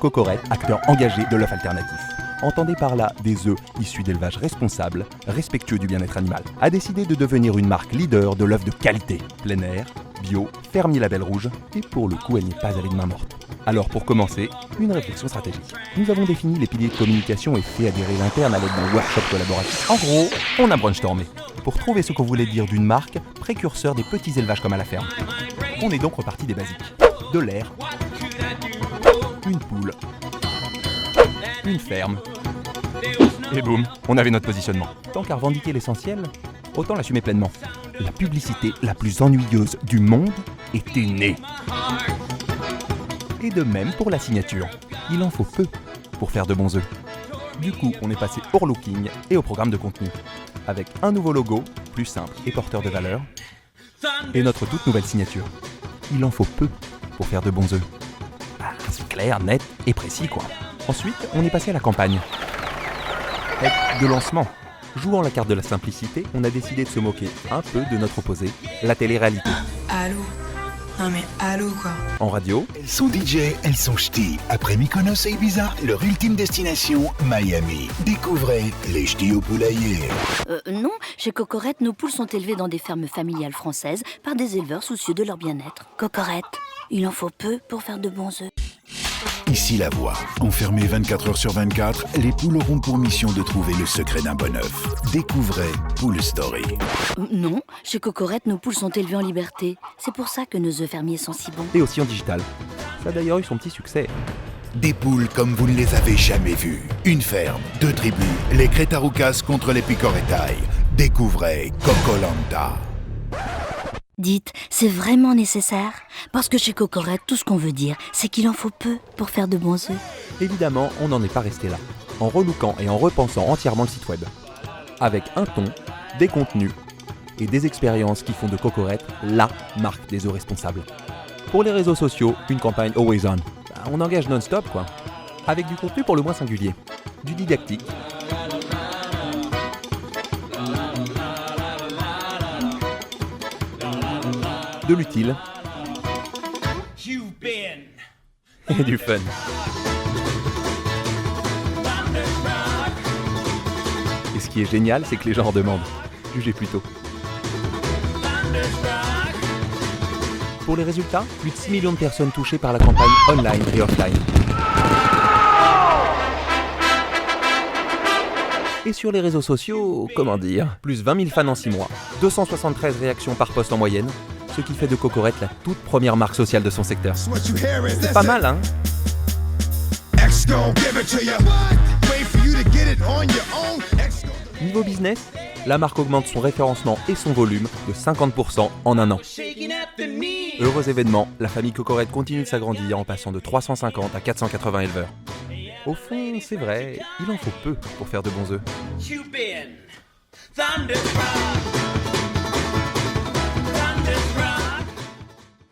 Cocorette, acteur engagé de l'œuf alternatif. Entendez par là des œufs issus d'élevage responsable, respectueux du bien-être animal, a décidé de devenir une marque leader de l'œuf de qualité, plein air, bio, fermier label rouge, et pour le coup elle n'est pas avec main morte. Alors pour commencer, une réflexion stratégique. Nous avons défini les piliers de communication et fait adhérer l'interne avec des workshops collaboratifs. En gros, on a brainstormé pour trouver ce qu'on voulait dire d'une marque précurseur des petits élevages comme à la ferme. On est donc reparti des basiques. De l'air, une poule, une ferme, et boum, on avait notre positionnement. Tant qu'à revendiquer l'essentiel, autant l'assumer pleinement. La publicité la plus ennuyeuse du monde était née. Et de même pour la signature. Il en faut peu pour faire de bons œufs. Du coup, on est passé au looking et au programme de contenu. Avec un nouveau logo, plus simple et porteur de valeur, et notre toute nouvelle signature. Il en faut peu pour faire de bons œufs. Bah, c'est clair, net et précis quoi. Ensuite, on est passé à la campagne. De lancement. Jouant la carte de la simplicité, on a décidé de se moquer un peu de notre opposé, la télé-réalité. Allô? Non mais allô quoi. En radio. Elles sont DJ, elles sont ch'tis. Après Mykonos et Ibiza, leur ultime destination, Miami. Découvrez les ch'tis au poulailler. Non, chez Cocorette, nos poules sont élevées dans des fermes familiales françaises par des éleveurs soucieux de leur bien-être. Cocorette, il en faut peu pour faire de bons œufs. Ici la voix. Enfermées 24 heures sur 24, les poules auront pour mission de trouver le secret d'un bon œuf. Découvrez Pool Story. Non, chez Cocorette, nos poules sont élevées en liberté. C'est pour ça que nos œufs fermiers sont si bons. Et aussi en digital. Ça a d'ailleurs eu son petit succès. Des poules comme vous ne les avez jamais vues. Une ferme, deux tribus, les Crétaroucas contre les Picoretai. Découvrez Cocolanta. Dites, c'est vraiment nécessaire? Parce que chez Cocorette, tout ce qu'on veut dire, c'est qu'il en faut peu pour faire de bons œufs. Évidemment, on n'en est pas resté là. En relookant et en repensant entièrement le site web. Avec un ton, des contenus et des expériences qui font de Cocorette la marque des œufs responsables. Pour les réseaux sociaux, une campagne always on. On engage non-stop quoi. Avec du contenu pour le moins singulier. Du didactique. De l'utile. Et du fun. Et ce qui est génial, c'est que les gens en demandent. Jugez plutôt. Pour les résultats, plus de 6 millions de personnes touchées par la campagne online et offline. Et sur les réseaux sociaux, comment dire, plus 20 000 fans en 6 mois, 273 réactions par post en moyenne, ce qui fait de Cocorette la toute première marque sociale de son secteur. C'est pas mal, hein? Niveau business, la marque augmente son référencement et son volume de 50% en un an. Heureux événement, la famille Cocorette continue de s'agrandir en passant de 350 à 480 éleveurs. Au fond, c'est vrai, il en faut peu pour faire de bons œufs.